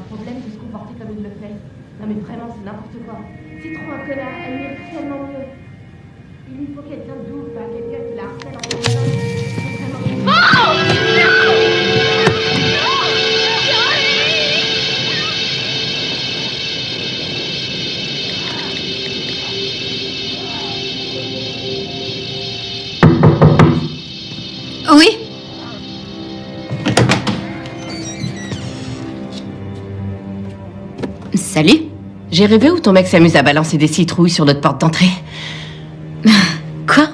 problème de se comporter comme il le fait. Non mais vraiment, c'est n'importe quoi. C'est trop un connard, elle mérite tellement mieux. Il lui faut quelqu'un de doux, pas quelqu'un qui la harcèle en permanence. C'est vraiment... Oui. Salut. J'ai rêvé où ton mec s'amuse à balancer des citrouilles sur notre porte d'entrée. Quoi?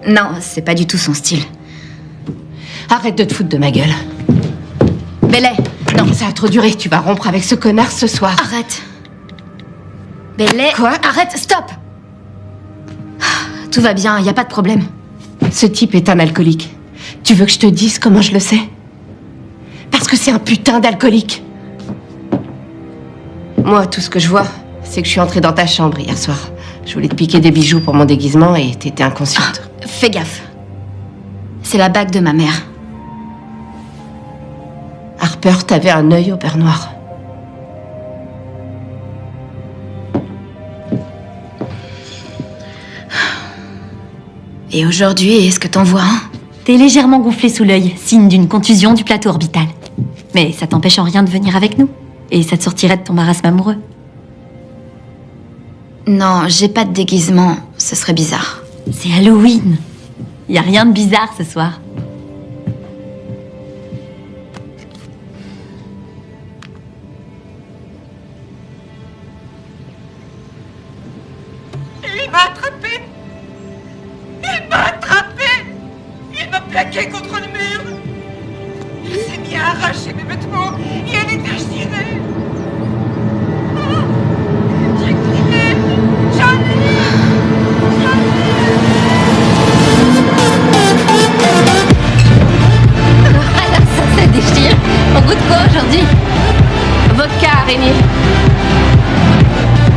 Non, c'est pas du tout son style. Arrête de te foutre de ma gueule. Belay. Non, ça a trop duré. Tu vas rompre avec ce connard ce soir. Arrête. Belay. Quoi? Arrête, stop. Tout va bien, y a pas de problème. Ce type est un alcoolique. Tu veux que je te dise comment je le sais? Parce que c'est un putain d'alcoolique. Moi, tout ce que je vois, c'est que je suis entrée dans ta chambre hier soir. Je voulais te piquer des bijoux pour mon déguisement et t'étais inconsciente. Fais gaffe. C'est la bague de ma mère. Harper, t'avais un œil au beurre noir. Et aujourd'hui, est-ce que t'en vois un? T'es légèrement gonflé sous l'œil, signe d'une contusion du plateau orbital. Mais ça t'empêche en rien de venir avec nous. Et ça te sortirait de ton marasme amoureux. Non, j'ai pas de déguisement. Ce serait bizarre. C'est Halloween. Y a rien de bizarre ce soir. Il m'a attrapé. Il m'a attrapé. Il m'a plaqué contre le mur. Il s'est mis à arracher mes vêtements et à les déchirer. Oh, j'ai crié. Johnny. Alors ça déchire. On goûte quoi aujourd'hui? Vodka, araignée.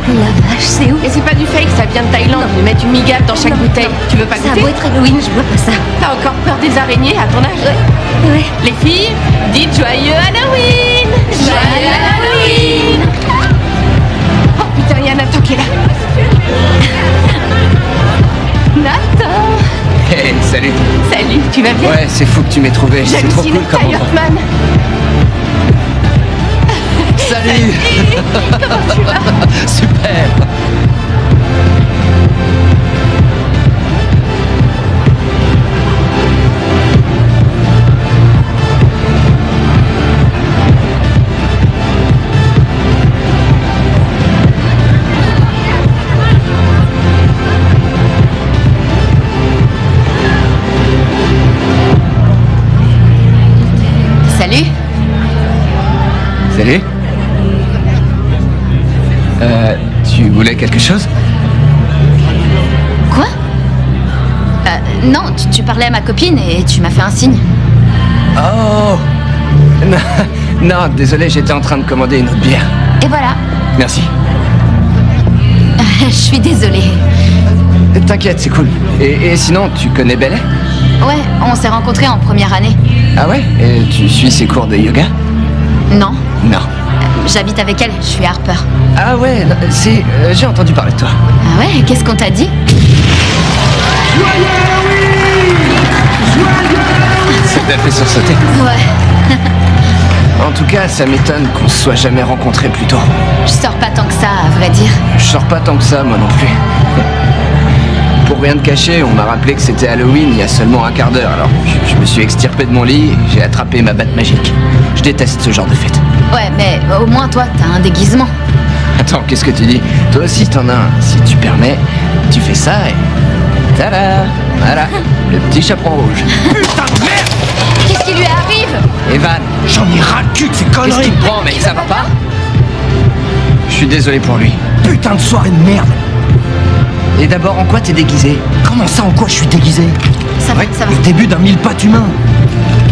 La vache, c'est où? Et c'est pas du fake, ça vient de Thaïlande. Ils mettent une migale dans chaque bouteille. Tu veux pas Ça a goûter? beau être Halloween, je vois pas ça. T'as encore peur des araignées à ton âge? Ouais. Les filles, dites joyeux Halloween! Joyeux Halloween! Oh putain, il y a Nathan qui est là. Nathan! Hey, salut. Salut, tu vas bien? Ouais, c'est fou que tu m'aies trouvé. C'est trop J'hallucine, cool comme Ty endroit. Hoffman. Salut. Comment tu vas? Super. Salut. Salut. Tu voulais quelque chose? Quoi? Non, tu parlais à ma copine et tu m'as fait un signe. Oh. Non, non, désolé, j'étais en train de commander une autre bière. Et voilà. Merci. Je suis désolée. T'inquiète, c'est cool. Et sinon, tu connais Belay? Ouais, on s'est rencontrés en première année. Ah ouais? Et tu suis ses cours de yoga? Non. Non. J'habite avec elle, je suis Harper. Ah ouais, non, c'est... j'ai entendu parler de toi. Ah ouais, qu'est-ce qu'on t'a dit? Ça t'a fait sursauter. Ouais. En tout cas, ça m'étonne qu'on se soit jamais rencontrés plus tôt. Je sors pas tant que ça, à vrai dire. Je sors pas tant que ça, moi non plus. Pour rien te cacher, on m'a rappelé que c'était Halloween il y a seulement un quart d'heure, alors je me suis extirpé de mon lit et j'ai attrapé ma batte magique. Je déteste ce genre de fête. Ouais, mais au moins toi, t'as un déguisement. Attends, qu'est-ce que tu dis? Toi aussi t'en as un. Si tu permets, tu fais ça et... Tada! Voilà, le petit chaperon rouge. Putain de merde. Qu'est-ce qui lui arrive? Evan, J'en ai ras le cul de ces qu'est-ce conneries. qu'il me prend, mec? Ça va pas? Je suis désolé pour lui. Putain de soirée de merde. Et d'abord, en quoi t'es déguisé? Comment ça, en quoi je suis déguisé? Ça va, ça va. Le début d'un mille pattes humain.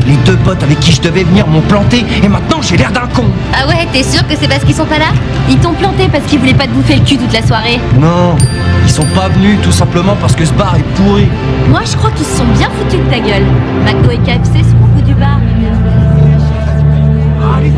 Les deux potes avec qui je devais venir m'ont planté et maintenant j'ai l'air d'un con. Ah ouais, t'es sûr que c'est parce qu'ils sont pas là? Ils t'ont planté parce qu'ils voulaient pas te bouffer le cul toute la soirée. Non, ils sont pas venus tout simplement parce que ce bar est pourri. Moi, je crois qu'ils se sont bien foutus de ta gueule. McDo et KFC sont au bout du bar. Allez,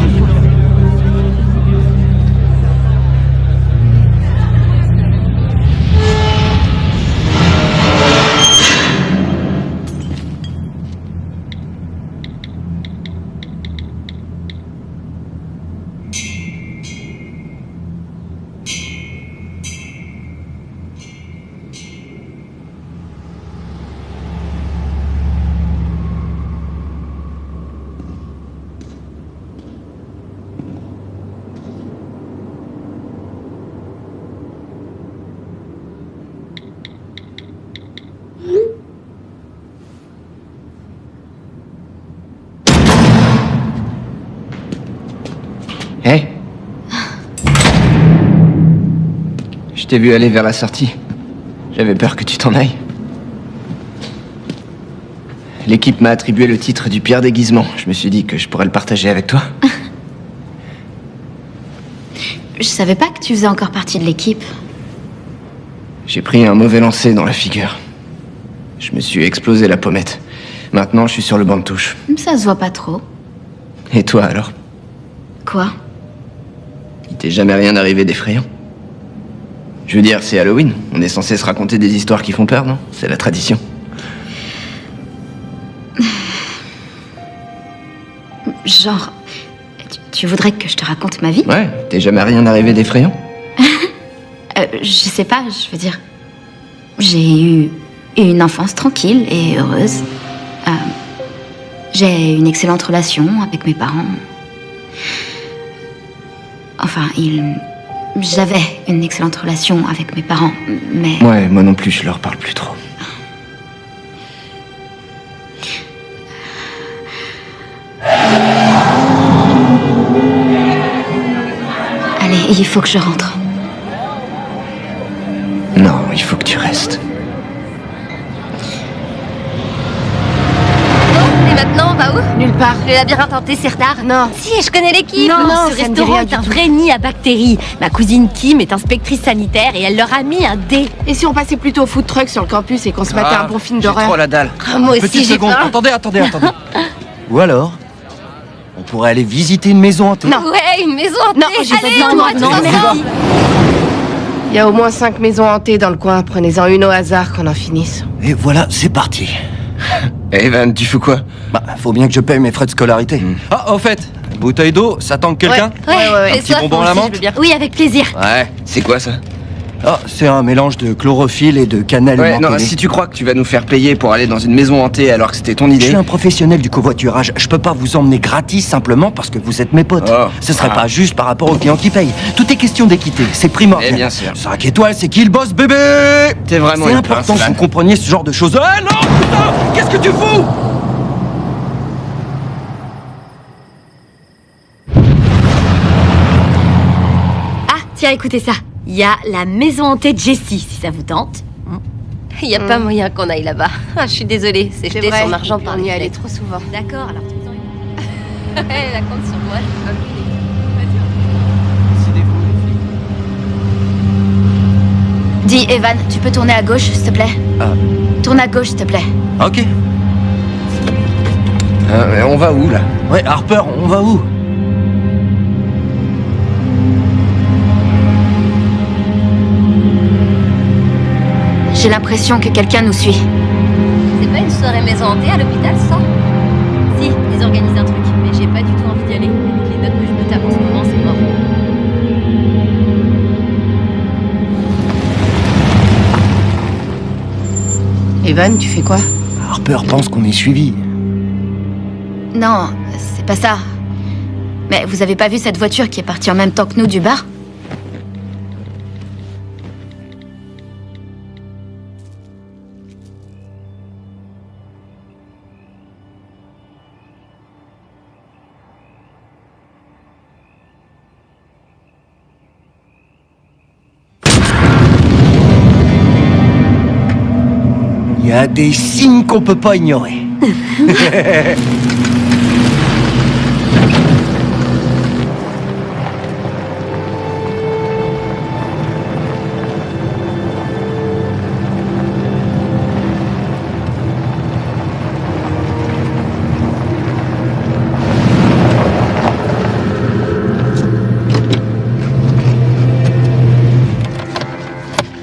Hé Je t'ai vu aller vers la sortie. J'avais peur que tu t'en ailles. L'équipe m'a attribué le titre du pire déguisement. Je me suis dit que je pourrais le partager avec toi. Je savais pas que tu faisais encore partie de l'équipe. J'ai pris un mauvais lancer dans la figure. Je me suis explosé la pommette. Maintenant, je suis sur le banc de touche. Ça se voit pas trop. Et toi, alors? Quoi? Il t'est jamais rien arrivé d'effrayant? Je veux dire, c'est Halloween. On est censé se raconter des histoires qui font peur, non? C'est la tradition. Genre... Tu voudrais que je te raconte ma vie? Ouais, t'es jamais rien arrivé d'effrayant? Je sais pas, je veux dire... J'ai eu une enfance tranquille et heureuse. J'ai une excellente relation avec mes parents. Enfin, j'avais une excellente relation avec mes parents, mais... Ouais, moi non plus, je leur parle plus trop. Allez, il faut que je rentre. Non, il faut que tu restes. Et maintenant, on va où? Nulle part. Le labyrinthe hanté, c'est retard. Non. Si, je connais l'équipe. Non, ce ça me dit restaurant rien est du un tout. vrai nid à bactéries. Ma cousine Kim est inspectrice sanitaire et elle leur a mis un dé. Et si on passait plutôt au food truck sur le campus et qu'on se mettait un bon film J'ai trop d'horreur? la dalle. Ah, moi aussi, Petite j'ai seconde, faim. attendez. Ou alors, on pourrait aller visiter une maison hantée. Non. Ouais, une maison hantée. Non, j'ai pas Allez, dit on tout, va non, tout merci. faire. Il y a au moins 5 maisons hantées dans le coin. Prenez-en une au hasard qu'on en finisse. Et voilà, c'est parti. Eh Evan, tu fais quoi? Bah, faut bien que je paye mes frais de scolarité. Ah, au fait, bouteille d'eau, ça tente quelqu'un? Ouais. j'ai Un petit soif, bonbon moi à la aussi, menthe je veux bien. Oui, avec plaisir. Ouais, c'est quoi ça? Ah, c'est un mélange de chlorophylle et de cannelle Ouais, non, mentholée. si tu crois que tu vas nous faire payer pour aller dans une maison hantée alors que c'était ton Je idée... suis un professionnel du covoiturage. Je peux pas vous emmener gratis simplement parce que vous êtes mes potes. Oh. Ce serait Ah. pas juste par rapport aux clients qui payent. Tout est question d'équité, c'est primordial. Eh bien sûr. 5 étoiles, c'est qui le boss, bébé? T'es vraiment C'est une important pince, que vous Van. compreniez ce genre de choses. Eh non, putain! Qu'est-ce que tu fous? Ah, tiens, écoutez ça. Il y a la maison hantée de Jessie, si ça vous tente. Il n'y a pas moyen qu'on aille là-bas. Ah, je suis désolée, c'est C'est jeter vrai, son argent par on y les allait fenêtres. trop souvent. D'accord, alors tu Elle compte sur moi, je peux pas m'aider. Dis, Evan, tu peux tourner à gauche, s'il te plaît? Tourne à gauche, s'il te plaît. Ok. On va où, là? Ouais, Harper, on va où? J'ai l'impression que quelqu'un nous suit. C'est pas une soirée maison hantée à l'hôpital, ça? Si, ils organisent un truc, mais j'ai pas du tout envie d'y aller. Avec les notes que je me tape en ce moment, c'est mort. Evan, tu fais quoi? Harper pense qu'on est suivi. Non, c'est pas ça. Mais vous avez pas vu cette voiture qui est partie en même temps que nous du bar? Il y a des signes qu'on peut pas ignorer.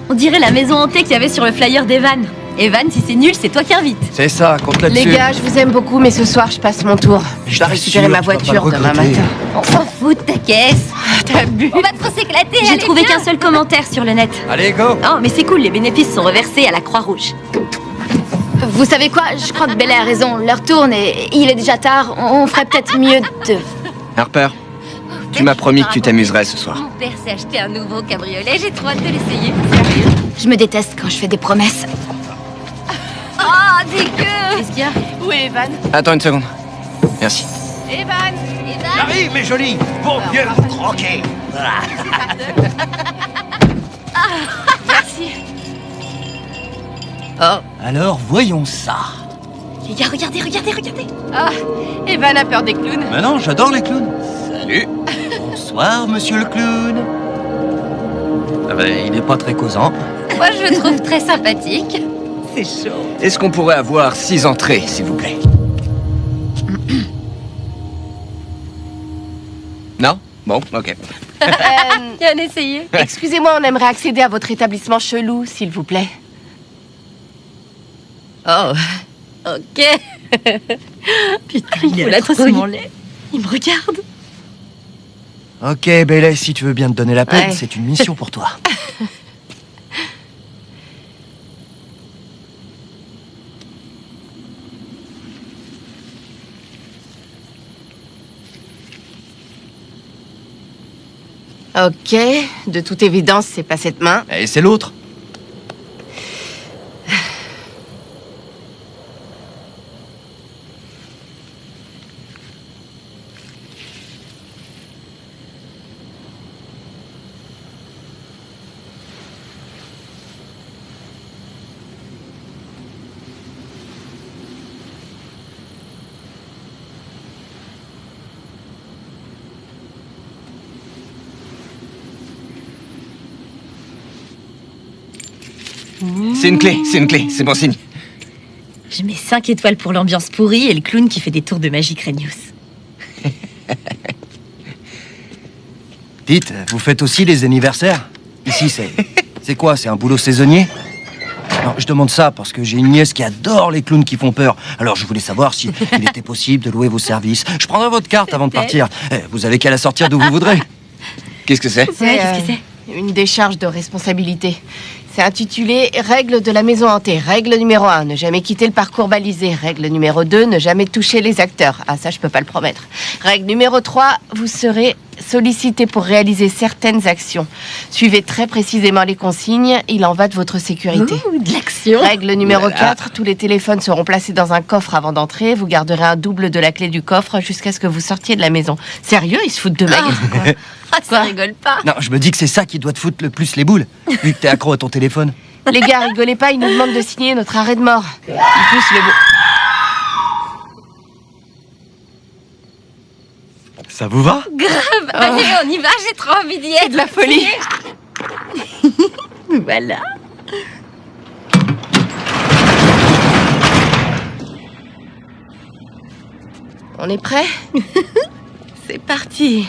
On dirait la maison hantée qu'il y avait sur le flyer d'Evan. Evan, si c'est nul, c'est toi qui invites. C'est ça, compte là-dessus. Les gars, je vous aime beaucoup, mais ce soir, je passe mon tour. Je dois récupérer ma voiture demain matin. On s'en fout de ta caisse. T'as bu? On va trop s'éclater. J'ai trouvé qu'un seul commentaire sur le net. Allez, go! Oh, mais c'est cool, les bénéfices sont reversés à la Croix-Rouge. Vous savez quoi? Je crois que Bella a raison. L'heure tourne et il est déjà tard. On ferait peut-être mieux de... Harper, tu m'as promis que tu t'amuserais ce soir. Mon père s'est acheté un nouveau cabriolet, j'ai trop hâte de l'essayer. Sérieux? Je me déteste quand je fais des promesses. Oh, dégueu! Qu'est-ce qu'il y a? Où est Evan? Attends une seconde. Merci. Evan! J'arrive, mes jolis. Pour mieux vous croquer. Merci. Oh, Alors, voyons ça. les gars, regardez. Ah, Evan a peur des clowns. Maintenant, j'adore les clowns. Salut. Bonsoir, monsieur le clown. Ah ben, il n'est pas très causant. Moi, je le trouve très sympathique. C'est chaud. Est-ce qu'on pourrait avoir 6 entrées, s'il vous plaît? Non? Bon, ok. Bien essayé. Excusez-moi, on aimerait accéder à votre établissement chelou, s'il vous plaît. Oh, ok. Putain, il a trop mon lait. Il me regarde. Ok, Bailey, si tu veux bien te donner la peine, Ouais. c'est une mission pour toi. Ok, de toute évidence, c'est pas cette main. Et c'est l'autre. C'est une clé, c'est bon signe. Je mets 5 étoiles pour l'ambiance pourrie et le clown qui fait des tours de magie craignos. Dites, vous faites aussi les anniversaires? Ici, c'est quoi? C'est un boulot saisonnier? Non, je demande ça parce que j'ai une nièce qui adore les clowns qui font peur. Alors je voulais savoir si il était possible de louer vos services. Je prendrai votre carte avant de partir. Vous avez qu'à la sortir d'où vous voudrez. Qu'est-ce que c'est? Ouais, qu'est-ce que c'est? Une décharge de responsabilité. C'est intitulé « Règle de la maison hantée ». Règle numéro 1, ne jamais quitter le parcours balisé. Règle numéro 2, ne jamais toucher les acteurs. Ah, ça, je peux pas le promettre. Règle numéro 3, vous serez sollicité pour réaliser certaines actions. Suivez très précisément les consignes, il en va de votre sécurité. Ouh, de l'action. Règle numéro Voilà. 4, tous les téléphones seront placés dans un coffre avant d'entrer. Vous garderez un double de la clé du coffre jusqu'à ce que vous sortiez de la maison. Sérieux, ils se foutent de ma gueule, quoi. Ah, ça rigole pas. Non, je me dis que c'est ça qui doit te foutre le plus les boules, vu que t'es accro à ton téléphone. Les gars, rigolez pas, ils nous demandent de signer notre arrêt de mort. Ils poussent le bout. Ça vous va? Allez, on y va, j'ai trop envie d'y être. C'est de la folie. Voilà. On est prêts? C'est parti.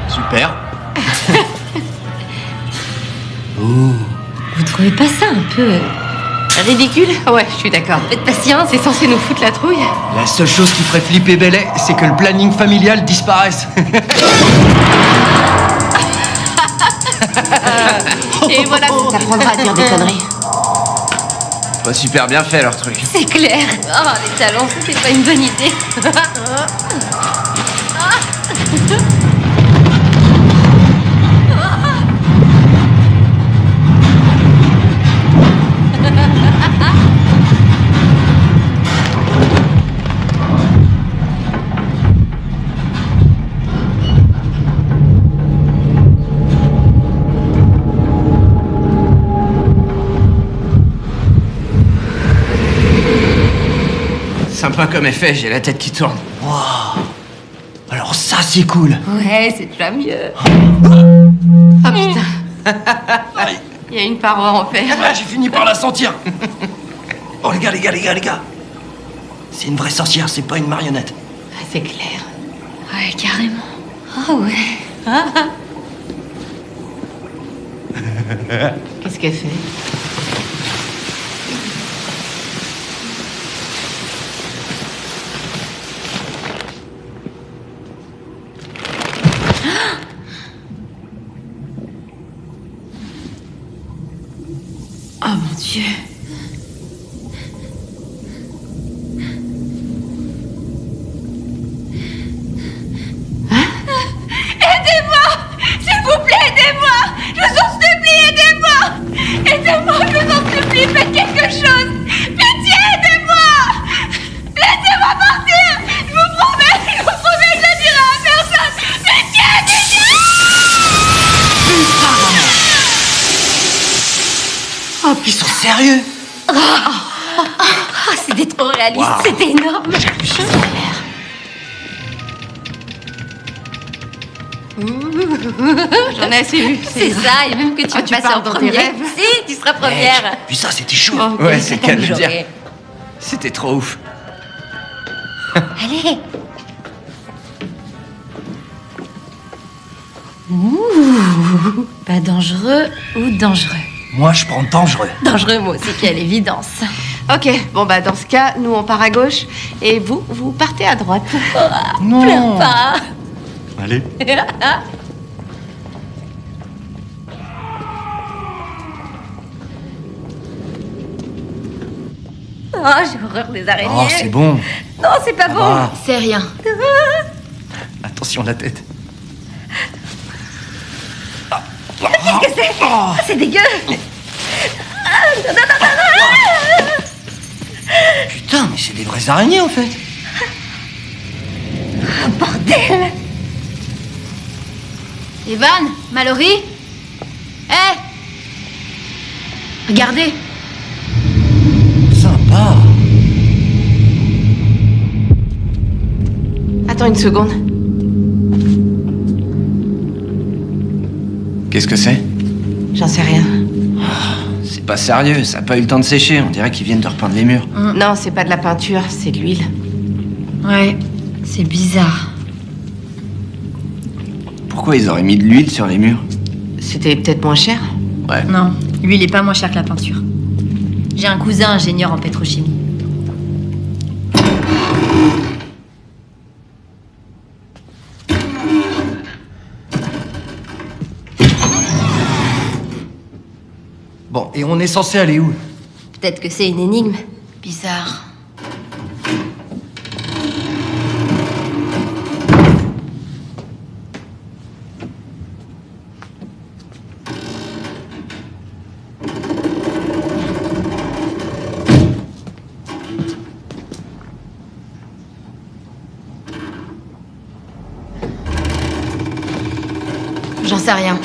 Super. Vous trouvez pas ça un peu... Ridicule? Ouais, je suis d'accord. Faites patience, C'est censé nous foutre la trouille. La seule chose qui ferait flipper Bailey, c'est que le planning familial disparaisse. Et voilà, ça t'apprendra à dire des conneries. Pas super bien fait leur truc. c'est clair. Oh, les talons, c'était pas une bonne idée. Sympa comme effet, j'ai la tête qui tourne. Alors ça, c'est cool. Ouais, c'est déjà mieux. Ah putain. Il y a une paroi en fer. Ah, j'ai fini par la sentir. Oh les gars. C'est une vraie sorcière, c'est pas une marionnette. Ah, c'est clair. Ouais, carrément. Ah ouais. Qu'est-ce qu'elle fait? Oh mon Dieu. Hein? Sérieux? Oh, c'était trop réaliste, Wow. c'était énorme. J'en ai assez vu. C'est ça, et même que tu Ah, vas tu passer parles en dans tes première. rêves. Si, tu seras première. Puis ça, c'était chaud. Ouais, c'est le cas de le dire. J'aurais- C'était trop ouf. Allez. Pas dangereux ou dangereux? Moi, je prends dangereux. Dangereux, moi aussi, quelle évidence. Ok, bon bah dans ce cas, nous on part à gauche et vous partez à droite. Non. Pas. Allez. Oh, j'ai horreur des araignées. Oh, c'est bon. Non, c'est pas bon. Ah, C'est rien. attention la tête. Qu'est-ce que c'est? Ah, c'est dégueu. Putain, mais c'est des vraies araignées en fait. Bordel. Evan, Mallory. Hé Regardez. Sympa. Attends une seconde. Qu'est-ce que c'est? J'en sais rien. C'est pas sérieux, ça a pas eu le temps de sécher. On dirait qu'ils viennent de repeindre les murs. Non, c'est pas de la peinture, c'est de l'huile. Ouais, c'est bizarre. Pourquoi ils auraient mis de l'huile sur les murs? C'était peut-être moins cher. Ouais. Non, l'huile est pas moins chère que la peinture. J'ai un cousin ingénieur en pétrochimie. Bon, et on est censé aller où? Peut-être que c'est une énigme. Bizarre. J'en sais rien.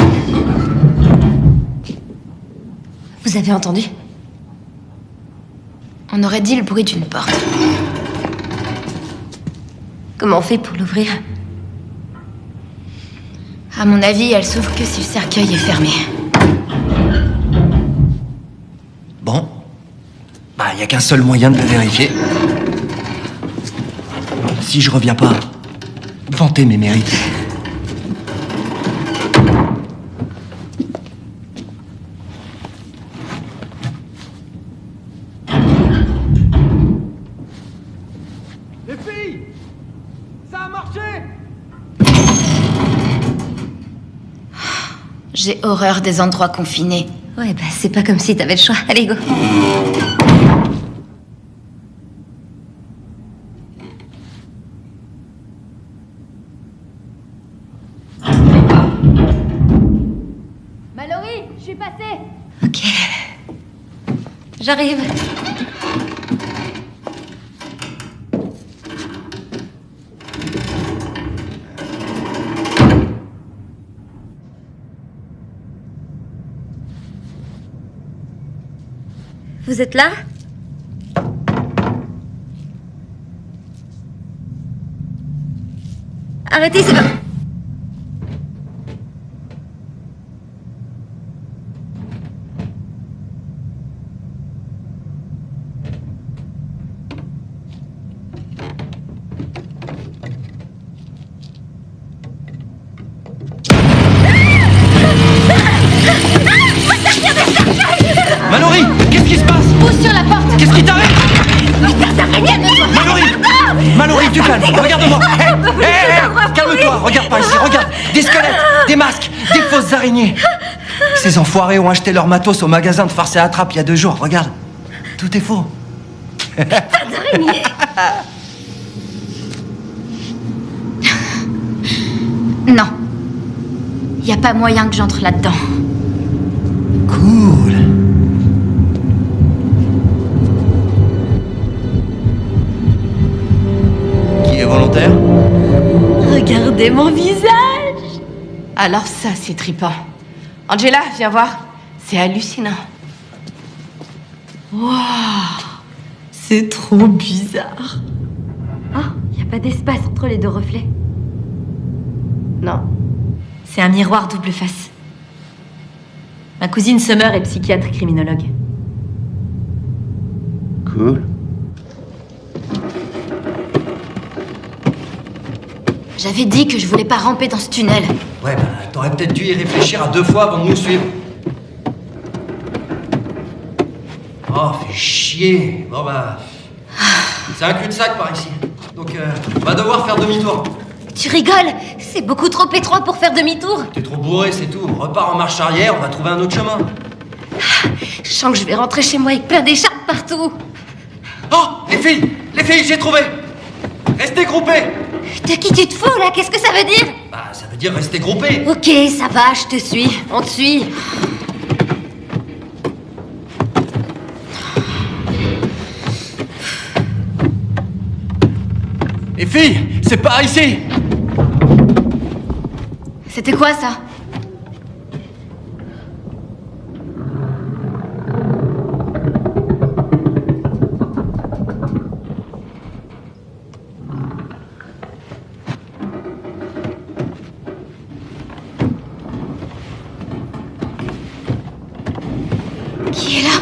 Vous avez entendu? On aurait dit le bruit d'une porte. Comment on fait pour l'ouvrir? À mon avis, elle s'ouvre que si le cercueil est fermé. Bon. Bah, y a qu'un seul moyen de le vérifier. Si je reviens pas, vantez mes mérites. Les filles, ça a marché. J'ai horreur des endroits confinés. Ouais, bah c'est pas comme si t'avais le choix. Allez, go. Mallory, je suis passée. Ok. J'arrive. Vous êtes là? Arrêtez, c'est pas... Mallory, qu'est-ce qui se passe? Pousse sur la porte. Qu'est-ce qui t'arrive? Mallory! Mallory, du calme, regarde-moi! Hé, calme-toi, regarde pas ici, regarde! Des squelettes, des masques, des fausses araignées! Ces enfoirés ont acheté leur matos au magasin de farce et attrape il y a 2 jours, regarde! Tout est faux! Non. Y a pas moyen que j'entre là-dedans. Cool! Qui est volontaire? Regardez mon visage. Alors ça, c'est trippant. Angela, viens voir. C'est hallucinant. Waouh, c'est trop bizarre. Ah, il n'y a pas d'espace entre les deux reflets. Non. C'est un miroir double face. Ma cousine Summer est psychiatre et criminologue. Cool. J'avais dit que je voulais pas ramper dans ce tunnel. Ouais, bah, t'aurais peut-être dû y réfléchir à 2 fois avant de nous suivre. Oh, fais chier. Bon, bah... C'est un cul-de-sac par ici. Donc, on va devoir faire demi-tour. Tu rigoles? C'est beaucoup trop étroit pour faire demi-tour. T'es trop bourré, c'est tout. On repart en marche arrière, on va trouver un autre chemin. Je sens que je vais rentrer chez moi avec plein d'écharpes partout. Oh, les filles, j'ai trouvé. Restez groupés. De qui tu te fous là? Qu'est-ce que ça veut dire? Bah, ça veut dire rester groupés. Ok, ça va, je te suis. On te suit. Les filles, c'est par ici. C'était quoi ça? Qui est là?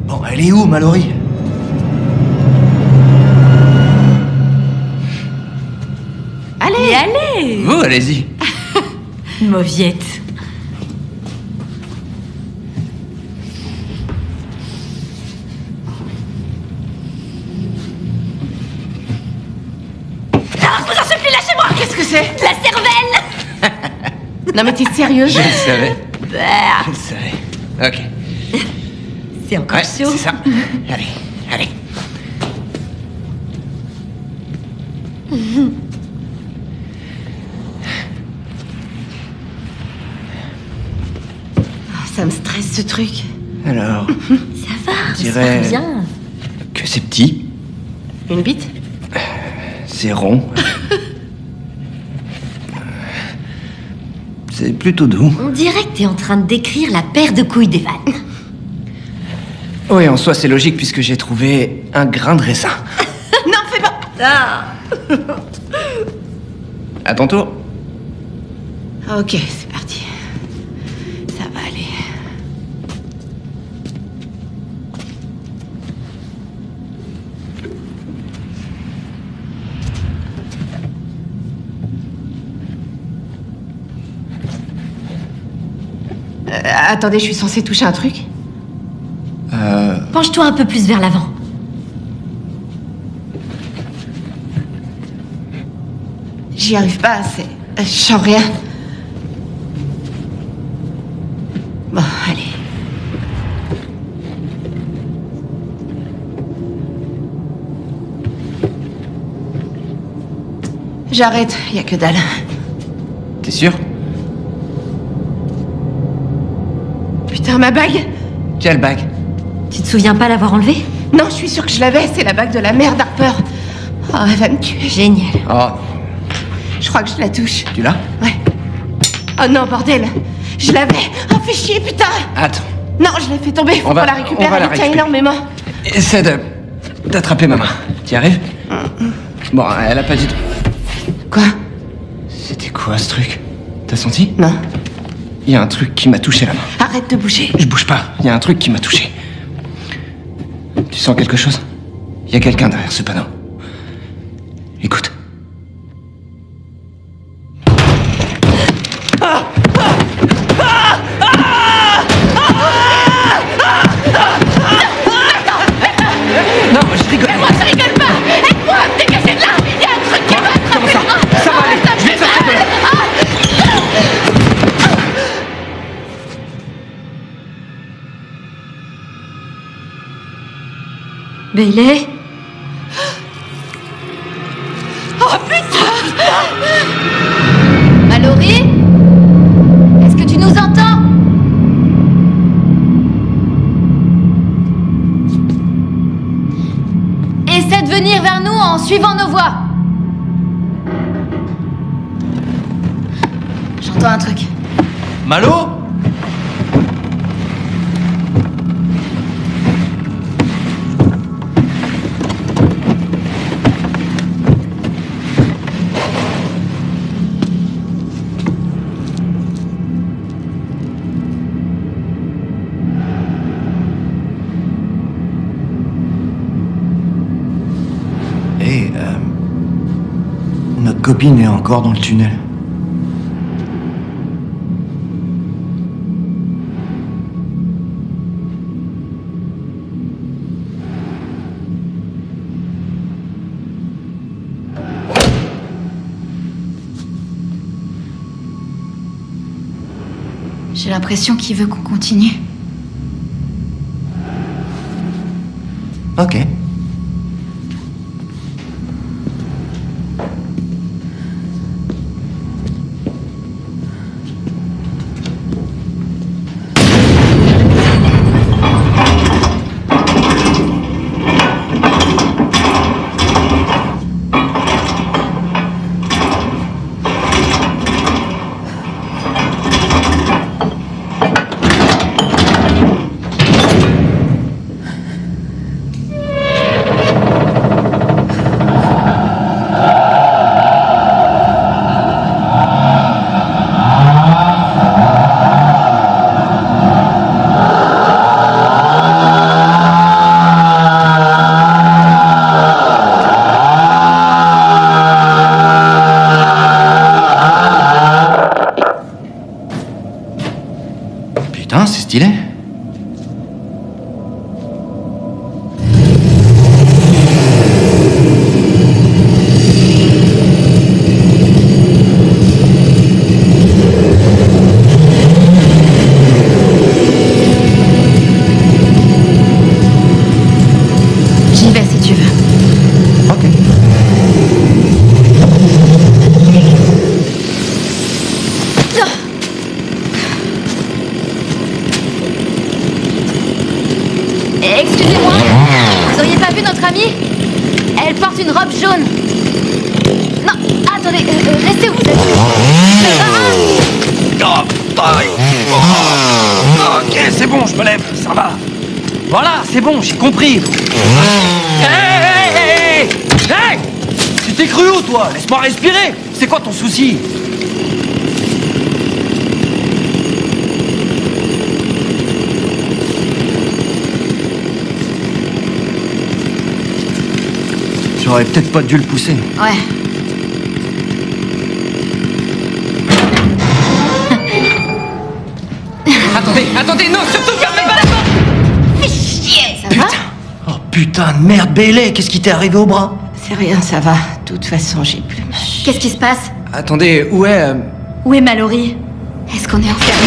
Bon, elle est où, Mallory? Allez, allez. Vous, allez-y. Mauviette. Ah, vous en supplie, lâchez-moi. Qu'est-ce que c'est? La cervelle. Non mais t'es sérieuse? Je le savais. Bah, Je le savais. Ok. c'est encore Ouais, chaud. c'est ça. Allez, allez. Ça me stresse ce truc. Alors, Ça va, Je dirais- ça va bien. que c'est petit, Une bite? c'est rond. C'est plutôt doux. On dirait que t'es en train de décrire la paire de couilles d'Evan. Oui, en soi, c'est logique puisque j'ai trouvé un grain de raisin. Non, fais pas. Ah. À ton tour. Ok, c'est parti. Ça va aller. Attendez, je suis censée toucher un truc? Penche-toi un peu plus vers l'avant. J'y arrive pas, c'est... Je sens rien. Bon, allez. J'arrête, y a que dalle. T'es sûr? Putain, ma bague? Quelle bague? Tu te souviens pas l'avoir enlevée? Non, je suis sûre que je l'avais, c'est la bague de la mère d'Harper. Oh, elle va me tuer. Génial. Oh, Je crois que je la touche. tu l'as? Ouais. Oh non, bordel. Je l'avais. Oh, fais chier, putain. Attends. Non, je l'ai fait tomber. Faut On va- qu'on la récupère. on va la Elle tient récupérer. énormément. Essaie d'attraper ma main. T'y arrives? Bon, elle a pas dit... Quoi? C'était quoi ce truc? T'as senti? Non. Il y a un truc qui m'a touché la main. Arrête de bouger. Je bouge pas, il y a un truc qui m'a touché. Tu sens quelque chose? Il y a quelqu'un derrière ce panneau. Écoute. Non, je rigole. Moi, je rigole pas. Aide-moi à me dégager de là. Il y a un truc qui va Comment ça? Ça va aller, je vais te sortir de là. Bailey? Oh putain! Mallory? Est-ce que tu nous entends? essaie de venir vers nous en suivant nos voies. J'entends un truc. Malo? Notre copine est encore dans le tunnel. J'ai l'impression qu'il veut qu'on continue. Ok. Putain, c'est stylé. J'y vais si tu veux. Ok. Excusez-moi, vous auriez pas vu notre amie? Elle porte une robe jaune. Non, attendez, restez où vous êtes. Ok, c'est bon, je me lève, ça va. Voilà, c'est bon, j'ai compris. Hey! Tu t'es cru où, toi? Laisse-moi respirer. C'est quoi ton souci? J'aurais peut-être pas dû le pousser. Ouais. Attendez, non, surtout fermez pas la porte! Fais chier, ça Putain. va? Oh putain de merde, Bailey, qu'est-ce qui t'est arrivé au bras? C'est rien, ça va. De toute façon, j'ai plus mal. Qu'est-ce qui se passe? Attendez, où est... Où est Mallory? Est-ce qu'on est enfermés?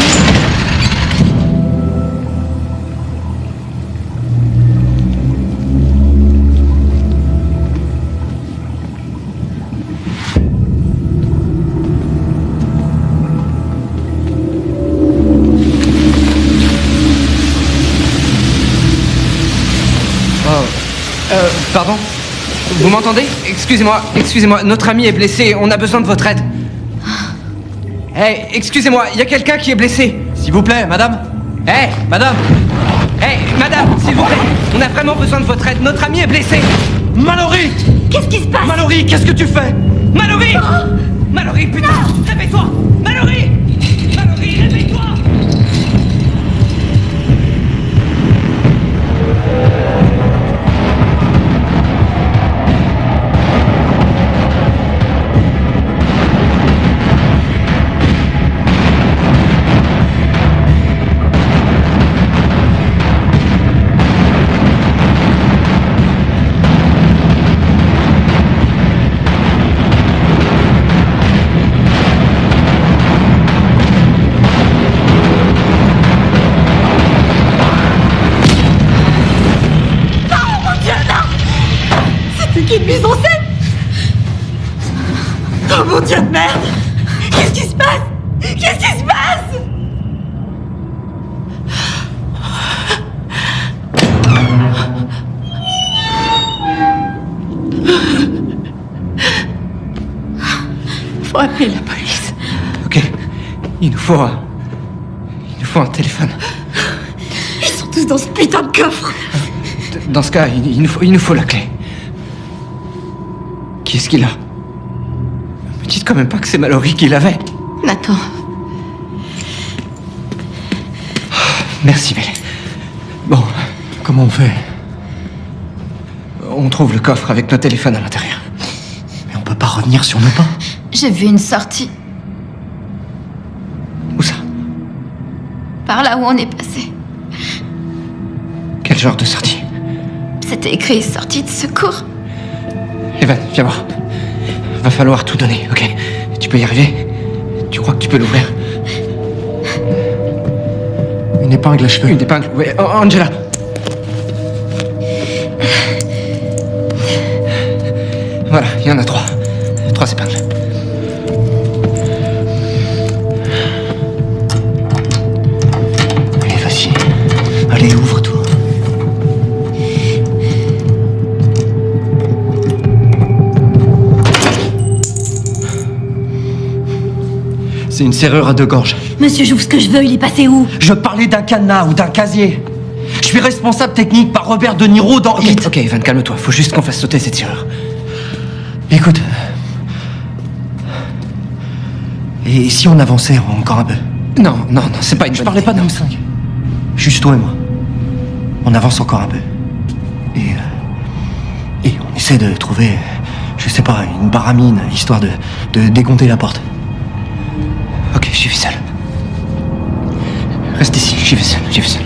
Pardon? Vous m'entendez? Excusez-moi, notre ami est blessé, on a besoin de votre aide. Hey, excusez-moi, il y a quelqu'un qui est blessé. S'il vous plaît, madame. Hey, Madame. hey, madame, s'il vous plaît, on a vraiment besoin de votre aide, notre ami est blessé. Mallory! Qu'est-ce qui se passe? Mallory, qu'est-ce que tu fais? Mallory! Mallory, putain, réveille-toi! Mallory! Mallory, réveille-toi! Une mise en scène. Oh mon Dieu de merde. Qu'est-ce qui se passe? Qu'est-ce qui se passe? faut appeler la police. Ok. Il nous faut un téléphone. Ils sont tous dans ce putain de coffre. Dans ce cas, il nous faut la clé. Qui est-ce qu'il a? Me dites quand même pas que c'est Mallory qui l'avait. Nathan. Merci, Belle. Bon, comment on fait? On trouve le coffre avec nos téléphones à l'intérieur. Mais on peut pas revenir sur nos pas. J'ai vu une sortie. Où ça? Par là où on est passé. Quel genre de sortie? C'était écrit sortie de secours. Evan, viens voir. Va falloir tout donner, ok? Tu peux y arriver? Tu crois que tu peux l'ouvrir? Une épingle à cheveux. Une épingle? Ouais, Angela! Voilà, il y en a 3. 3 épingles. Allez, vas-y. Allez, ouvre-toi. C'est une serrure à 2 gorges. Monsieur, j'ouvre ce que je veux, il est passé où? Je parlais d'un cadenas ou d'un casier. Je suis responsable technique par Robert De Niro dans Hit. Ok, Evan, calme-toi. Faut juste qu'on fasse sauter cette serrure. Écoute. Et si on avançait encore un peu? Non, c'est pas une Je bonne parlais idée. pas d'homme 5. Juste toi et moi. On avance encore un peu. Et on essaie de trouver, je sais pas, une baramine, histoire de dégonter la porte. Ok, j'y vais seul. Reste ici, j'y vais seul.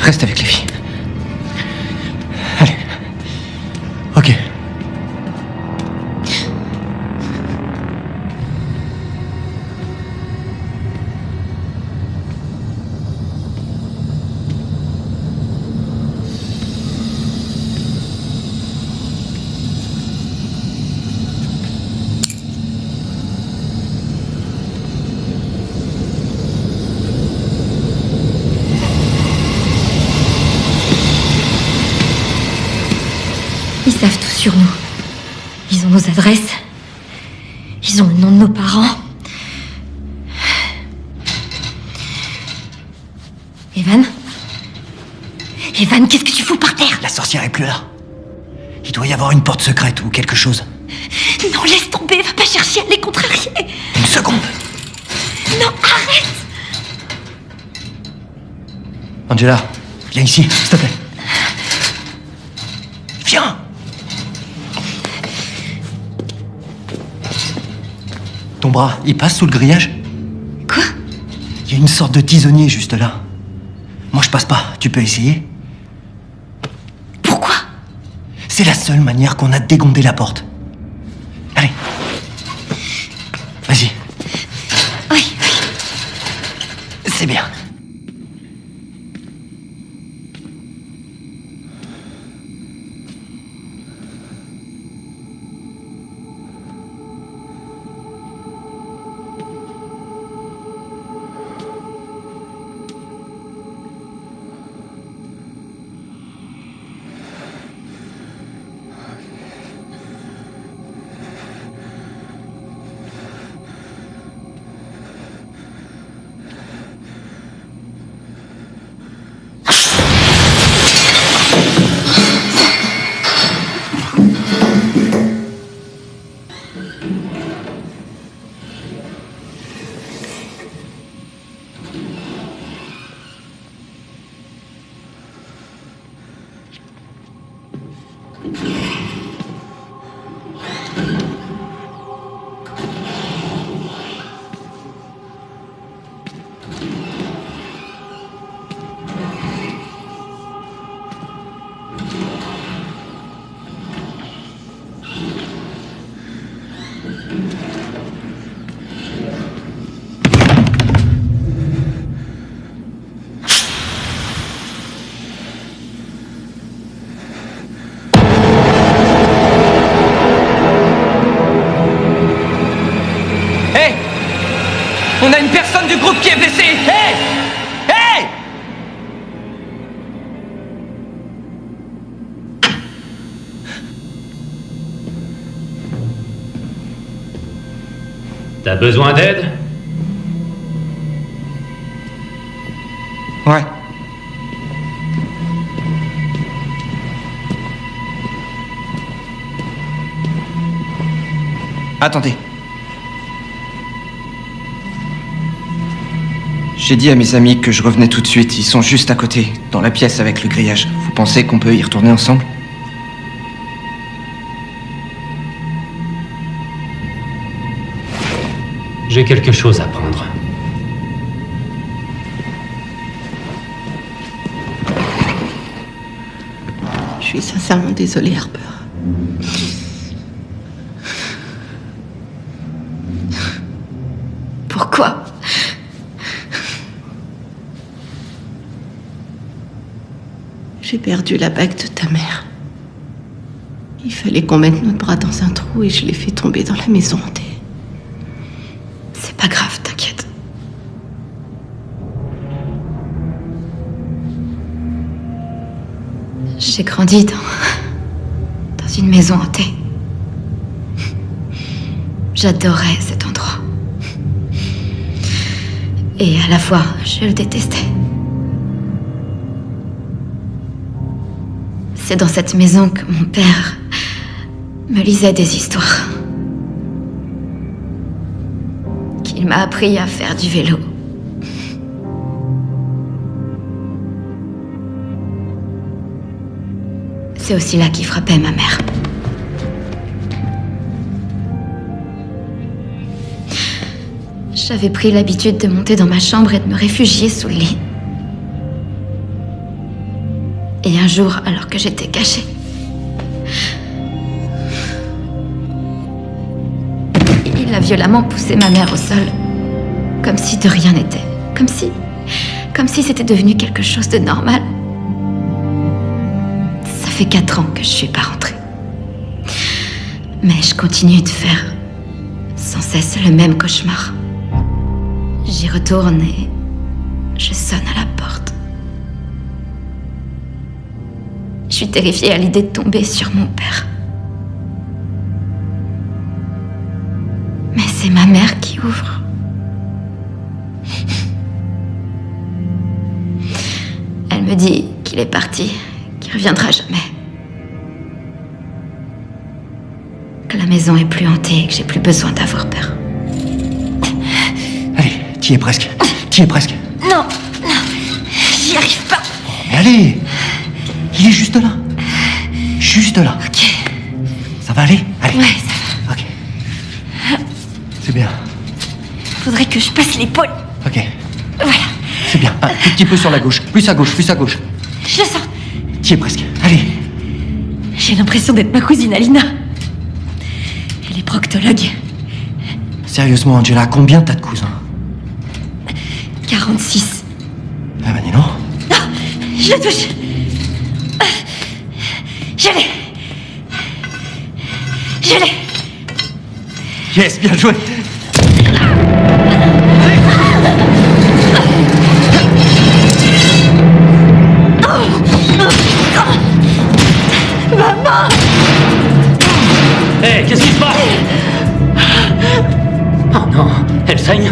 Reste avec les filles. Allez. Ok. Ils savent tout sur nous. Ils ont nos adresses. Ils ont le nom de nos parents. Evan? Evan, qu'est-ce que tu fous par terre? La sorcière est plus là. Il doit y avoir une porte secrète ou quelque chose. Non, laisse tomber, va pas chercher à les contrarier. Une seconde. Non, arrête! Angela, viens ici, s'il te plaît. Viens. Ton bras, il passe sous le grillage? Quoi? Il y a une sorte de tisonnier juste là. Moi, je passe pas. Tu peux essayer? Pourquoi? C'est la seule manière qu'on a de dégonder la porte. Allez. Vas-y. Oui. C'est bien. T'as besoin d'aide? Ouais. Attendez. J'ai dit à mes amis que je revenais tout de suite. Ils sont juste à côté, dans la pièce avec le grillage. Vous pensez qu'on peut y retourner ensemble? J'ai quelque chose à prendre. Je suis sincèrement désolée, Harper. Pourquoi? J'ai perdu la bague de ta mère. Il fallait qu'on mette notre bras dans un trou et je l'ai fait tomber dans la maison hantée. C'est pas grave, t'inquiète. J'ai grandi dans une maison hantée. J'adorais cet endroit. Et à la fois, je le détestais. C'est dans cette maison que mon père me lisait des histoires. Qu'il m'a appris à faire du vélo. C'est aussi là qu'il frappait ma mère. J'avais pris l'habitude de monter dans ma chambre et de me réfugier sous le lit. Et un jour, alors que j'étais cachée, il a violemment poussé ma mère au sol, comme si de rien n'était, comme si c'était devenu quelque chose de normal. Ça fait 4 ans que je suis pas rentrée. Mais je continue de faire sans cesse le même cauchemar. J'y retourne et je sonne à la porte. Je suis terrifiée à l'idée de tomber sur mon père. Mais c'est ma mère qui ouvre. Elle me dit qu'il est parti, qu'il reviendra jamais. Que la maison est plus hantée et que j'ai plus besoin d'avoir peur. Allez, t'y es presque. T'y es presque. Non, j'y arrive pas. Mais allez! Il est juste là. Juste là. Ok. Ça va aller? Allez. Ouais, ça va. Ok. C'est bien. Faudrait que je passe l'épaule. Ok. Voilà, C'est bien. Un tout petit peu sur la gauche. Plus à gauche, plus à gauche. je le sens. T'y es presque. Allez. J'ai l'impression d'être ma cousine Alina. Elle est proctologue. Sérieusement, Angela, combien t'as de cousins? 46. Ah bah dis non. Je le touche. Je l'ai. Je l'ai. Yes, bien joué. Hé, qu'est-ce qui se passe? Oh non, elle saigne.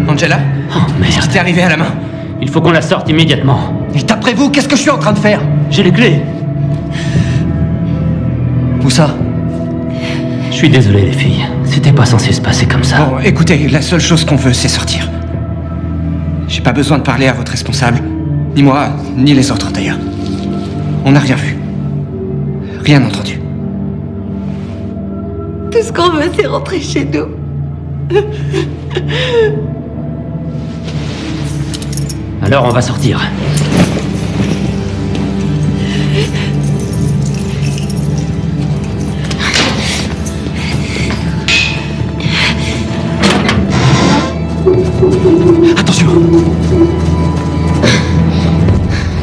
Angela? Oh Qu'est-ce qui merde. t'est arrivé à la main? Il faut qu'on la sorte immédiatement. Et d'après vous, qu'est-ce que je suis en train de faire? J'ai les clés. Où ça? Je suis désolé, les filles. C'était pas censé se passer comme ça. Bon, écoutez, la seule chose qu'on veut, c'est sortir. J'ai pas besoin de parler à votre responsable. Ni moi, ni les autres d'ailleurs. On n'a rien vu. Rien entendu. Tout ce qu'on veut, c'est rentrer chez nous. Alors on va sortir. Attention.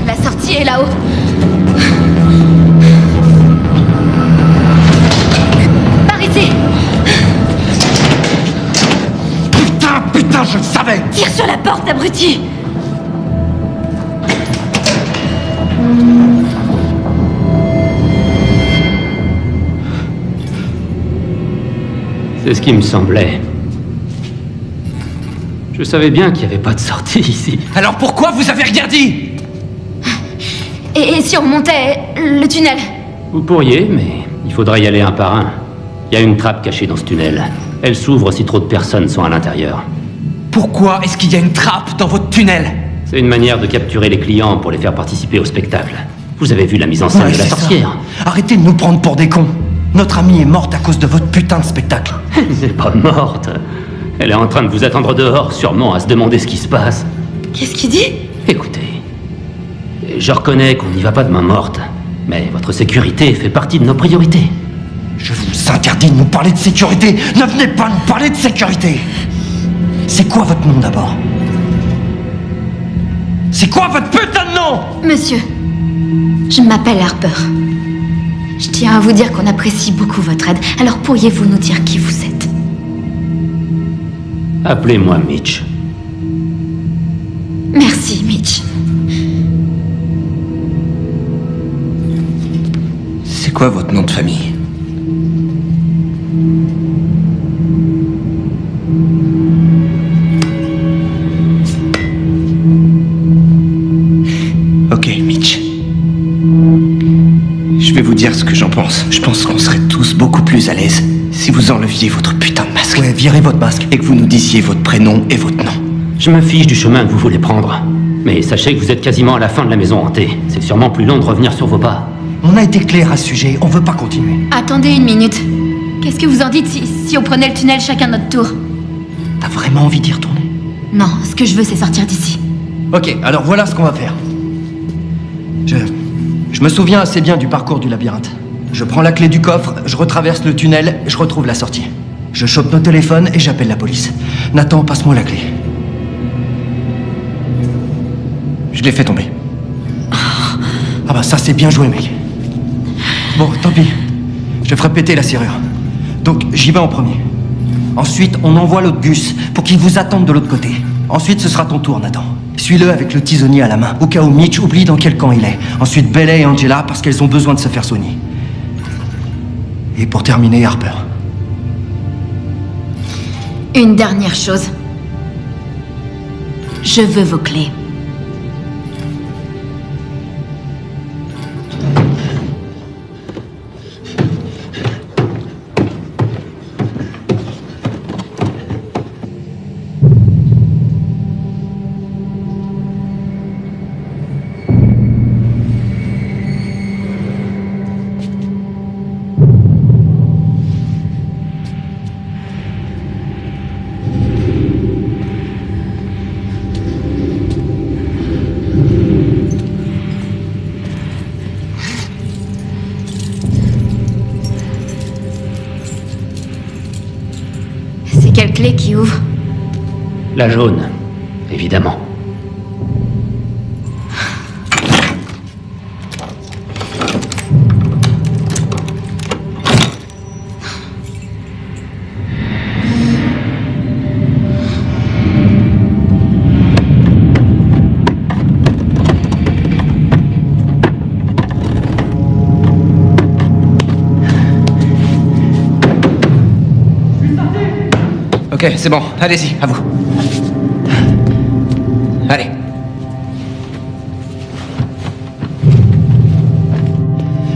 La sortie est là-haut. Par ici. Putain, je le savais. Tire sur la porte, abruti. C'est ce qui me semblait. Je savais bien qu'il n'y avait pas de sortie ici. Alors pourquoi vous avez rien dit? Et si on montait le tunnel? Vous pourriez, mais il faudrait y aller un par un. Il y a une trappe cachée dans ce tunnel. Elle s'ouvre si trop de personnes sont à l'intérieur. Pourquoi est-ce qu'il y a une trappe dans votre tunnel? C'est une manière de capturer les clients pour les faire participer au spectacle. Vous avez vu la mise en scène de la sorcière? Arrêtez de nous prendre pour des cons. Notre amie est morte à cause de votre putain de spectacle. Elle n'est pas morte. Elle est en train de vous attendre dehors, sûrement à se demander ce qui se passe. Qu'est-ce qu'il dit? Écoutez, je reconnais qu'on n'y va pas de main morte, mais votre sécurité fait partie de nos priorités. Je vous interdis de nous parler de sécurité. Ne venez pas nous parler de sécurité. C'est quoi votre nom d'abord? C'est quoi votre putain de nom? Monsieur, je m'appelle Harper. Je tiens à vous dire qu'on apprécie beaucoup votre aide. Alors pourriez-vous nous dire qui vous êtes? Appelez-moi Mitch. Merci, Mitch. C'est quoi votre nom de famille? Ok, Mitch. Je vais vous dire ce que j'en pense. Je pense qu'on serait tous beaucoup plus à l'aise si vous enleviez votre putain de masque. Ouais, virez votre masque. Et que vous nous disiez votre prénom et votre nom. Je me fiche du chemin que vous voulez prendre. Mais sachez que vous êtes quasiment à la fin de la maison hantée. C'est sûrement plus long de revenir sur vos pas. On a été clair à ce sujet, on veut pas continuer. Attendez une minute. Qu'est-ce que vous en dites si on prenait le tunnel chacun notre tour? T'as vraiment envie d'y retourner? Non, ce que je veux, c'est sortir d'ici. Ok, alors voilà ce qu'on va faire. Je me souviens assez bien du parcours du labyrinthe. Je prends la clé du coffre, je retraverse le tunnel, je retrouve la sortie. Je chope nos téléphones et j'appelle la police. Nathan, passe-moi la clé. Je l'ai fait tomber. Ah bah ça c'est bien joué, mec. Bon, tant pis. Je ferai péter la serrure. Donc j'y vais en premier. Ensuite, on envoie l'autre bus pour qu'il vous attende de l'autre côté. Ensuite, ce sera ton tour, Nathan. Suis-le avec le tisonnier à la main, au cas où Mitch oublie dans quel camp il est. Ensuite, Bella et Angela, parce qu'elles ont besoin de se faire soigner. Et pour terminer, Harper. Une dernière chose. Je veux vos clés. Quelle clé qui ouvre? La jaune, évidemment. Ok, c'est bon, allez-y, à vous. Allez.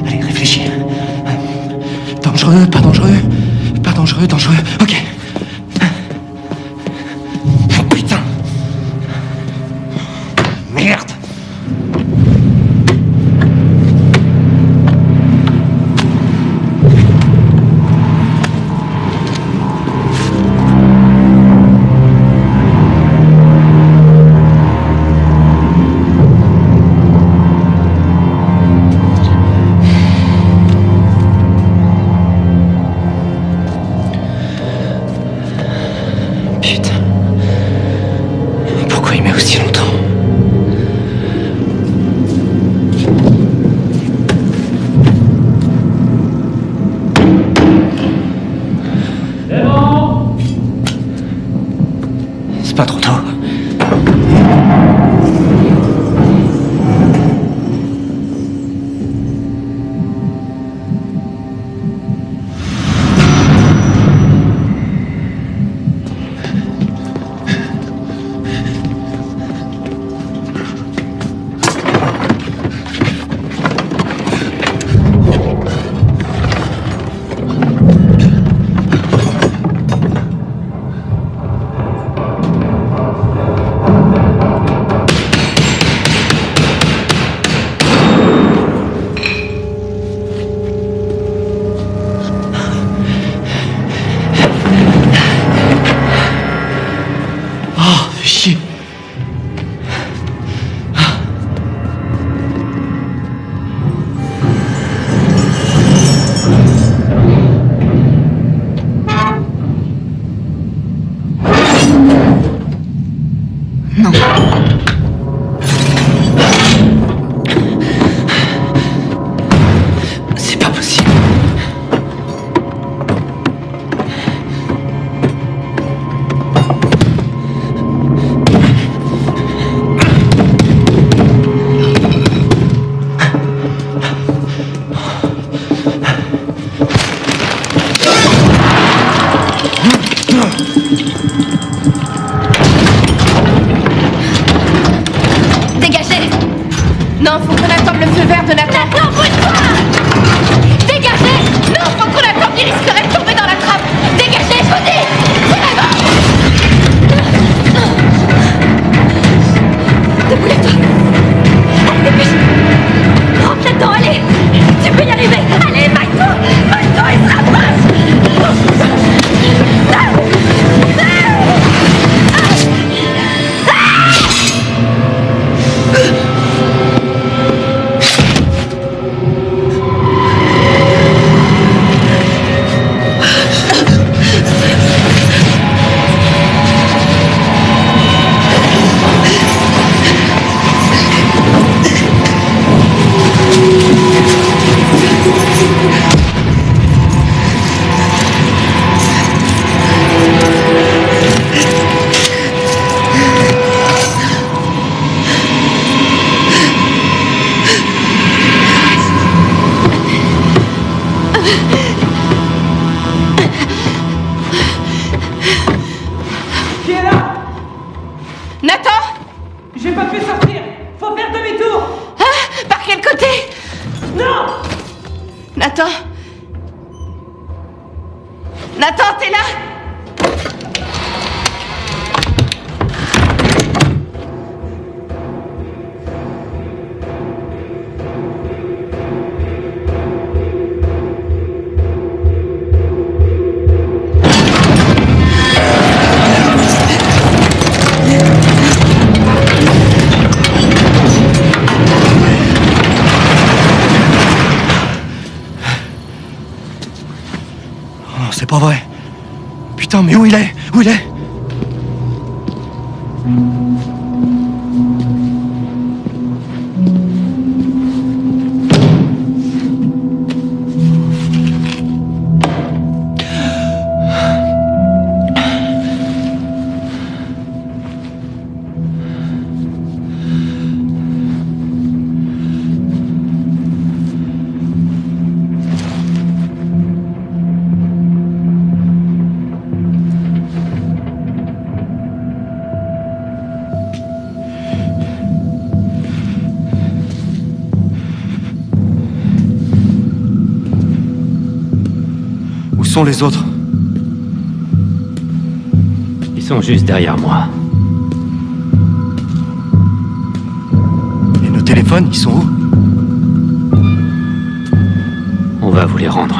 Allez, réfléchis. Dangereux, pas dangereux. Pas dangereux, dangereux. Ok. Oh, putain. Merde. Nathan? Nathan, t'es là? C'est pas vrai. Putain, mais où il est? Où il est? Où sont les autres? Ils sont juste derrière moi. Et nos téléphones, ils sont où? On va vous les rendre.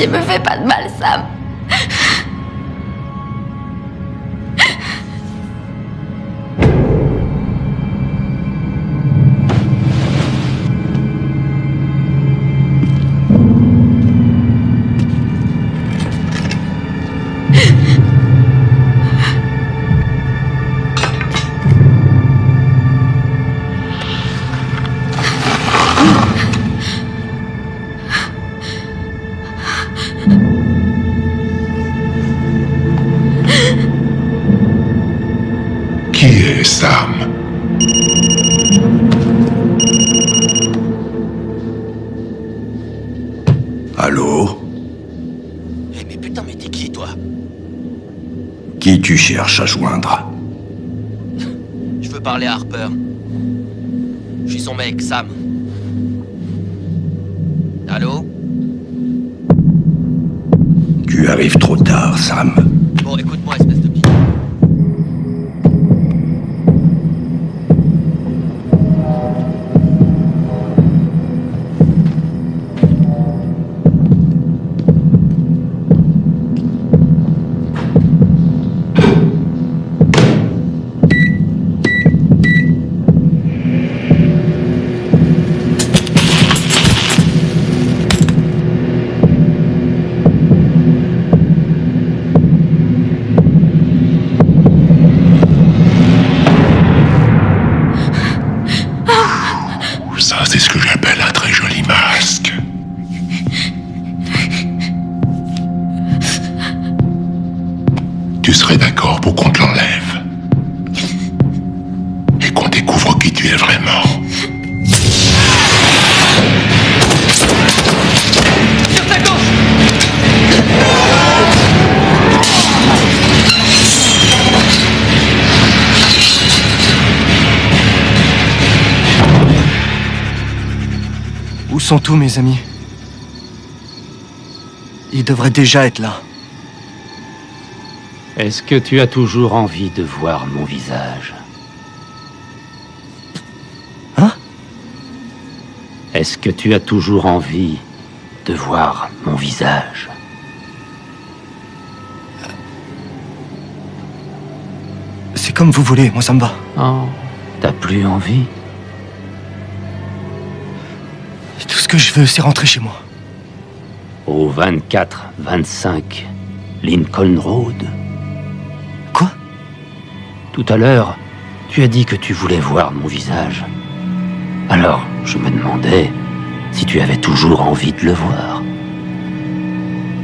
Me fais pas de mal, Sam. Qui est Sam? Allô? Eh mais putain, mais t'es qui, toi? Qui tu cherches à joindre? Je veux parler à Harper. Je suis son mec, Sam. Allô? Tu arrives trop tard, Sam. Bon, écoute-moi, espèce de... Ça, c'est ce que j'appelle un très joli masque. Tu serais d'accord pour qu'on te l'enlève et qu'on découvre qui tu es vraiment. Sur ta gauche! Où sont tous mes amis? Ils devraient déjà être là. Est-ce que tu as toujours envie de voir mon visage? Hein? Est-ce que tu as toujours envie de voir mon visage? C'est comme vous voulez, moi ça me va. Oh, t'as plus envie? ce que je veux, c'est rentrer chez moi. Au 24-25 Lincoln Road. Quoi? Tout à l'heure, tu as dit que tu voulais voir mon visage. Alors, je me demandais si tu avais toujours envie de le voir.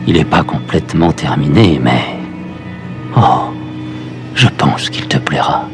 Il n'est pas complètement terminé, mais... Oh, je pense qu'il te plaira.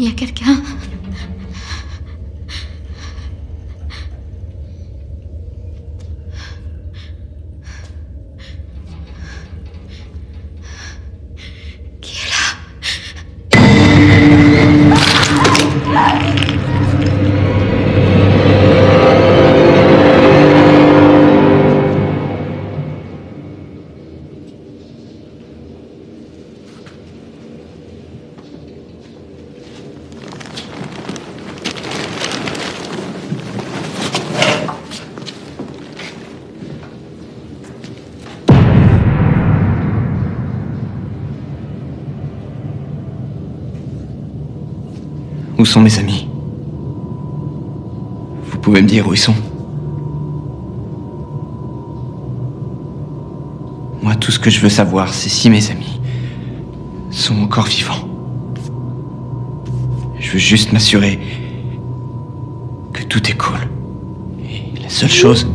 Il y a quelqu'un. Qui est là? Où sont mes amis? Vous pouvez me dire où ils sont? Moi, tout ce que je veux savoir, c'est si mes amis sont encore vivants. Je veux juste m'assurer que tout est cool. Et la seule chose...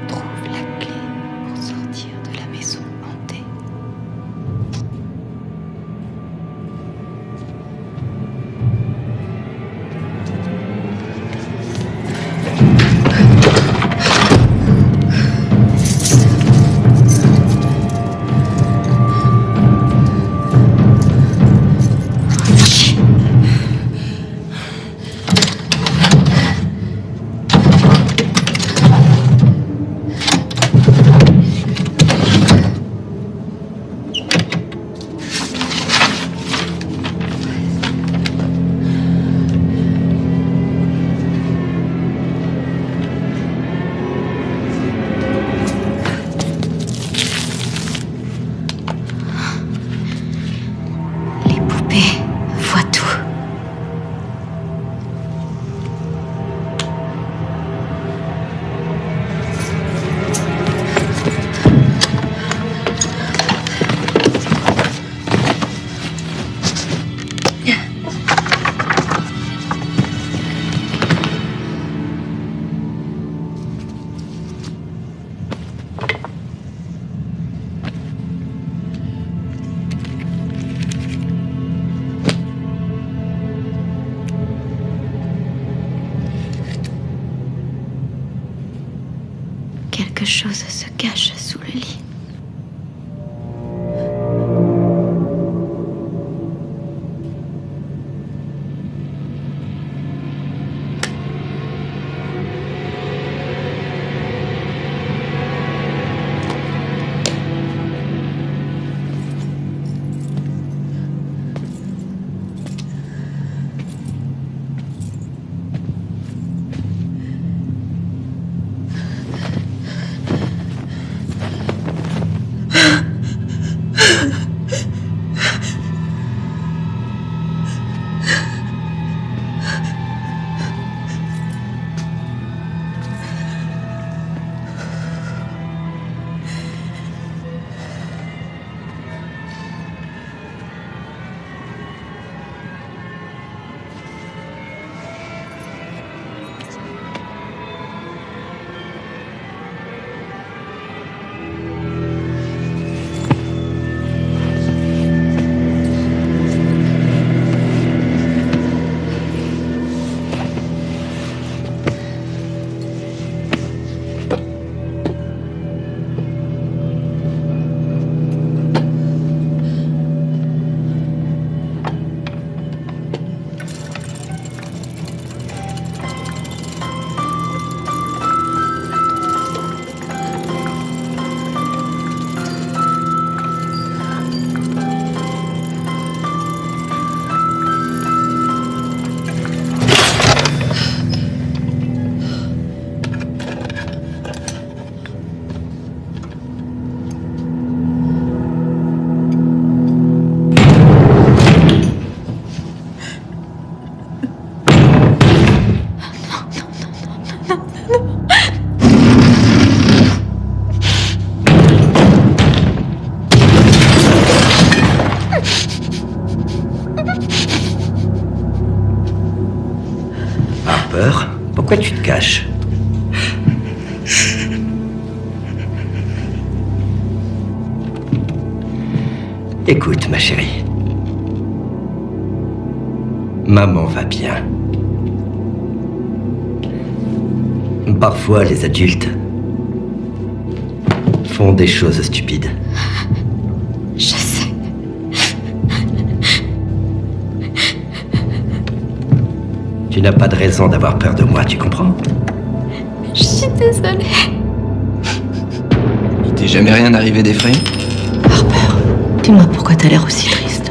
Trouve la clé pour sortir de la maison hantée. Quelque chose se cache sous le lit. Pourquoi tu te caches? Écoute, ma chérie. Maman va bien. Parfois, les adultes font des choses stupides. Je sais. Tu n'as pas de raison d'avoir peur de moi, tu comprends? Je suis désolée. Il t'est jamais rien arrivé d'effrayant? Harper, dis-moi pourquoi t'as l'air aussi triste.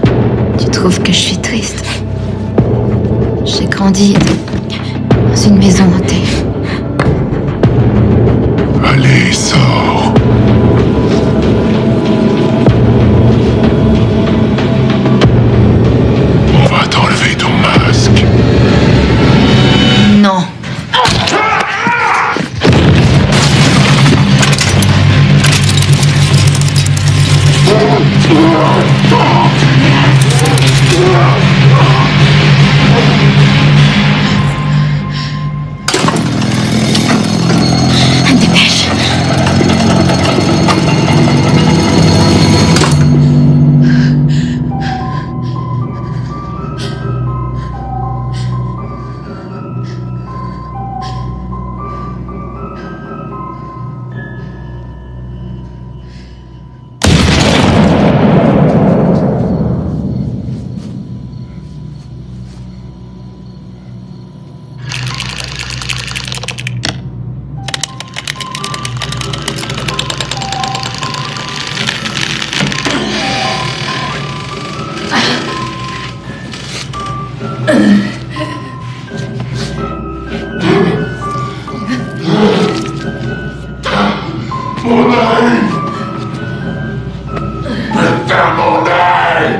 Tu trouves que je suis triste? J'ai grandi dans une maison hantée. Allez, sors. On va t'enlever ton masque. Non. Dépêche. Mon œil! Putain, mon œil!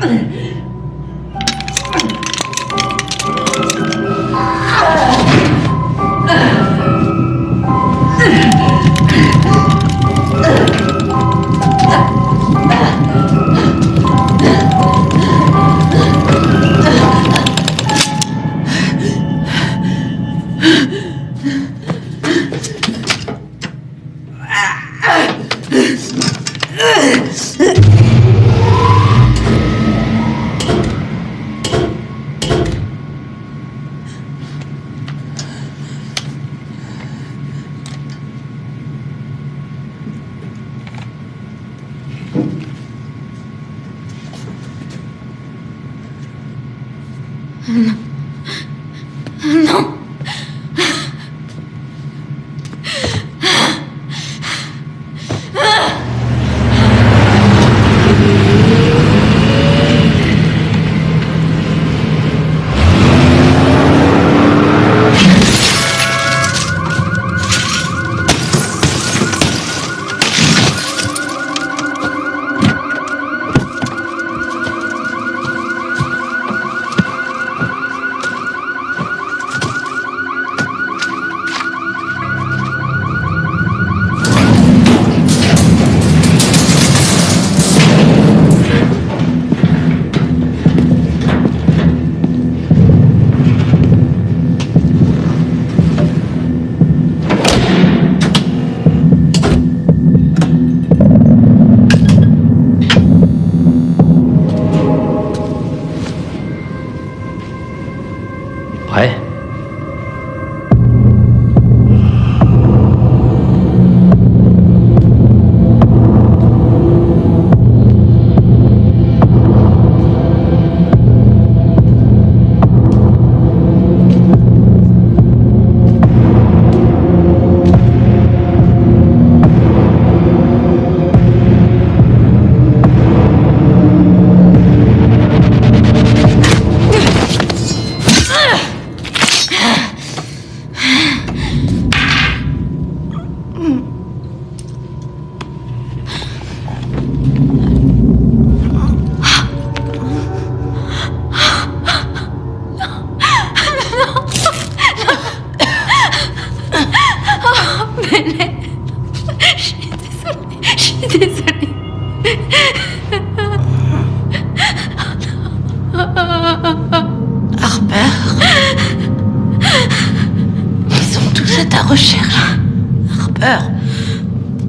Prêt ?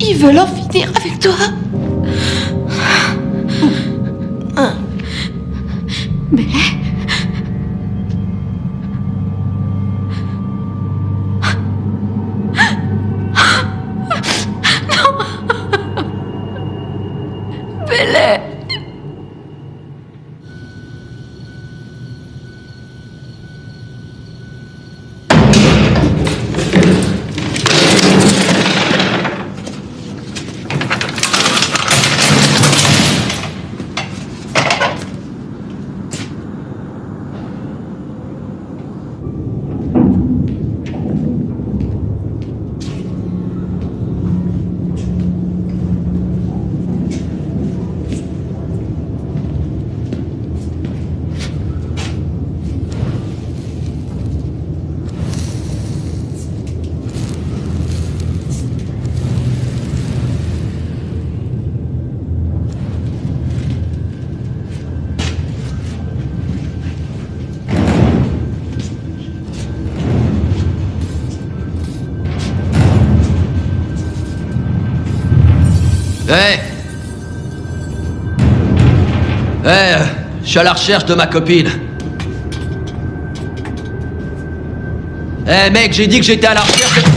Ils veulent en finir avec toi. Bélé. Bélé. Je suis à la recherche de ma copine. Mec, j'ai dit que j'étais à la recherche de...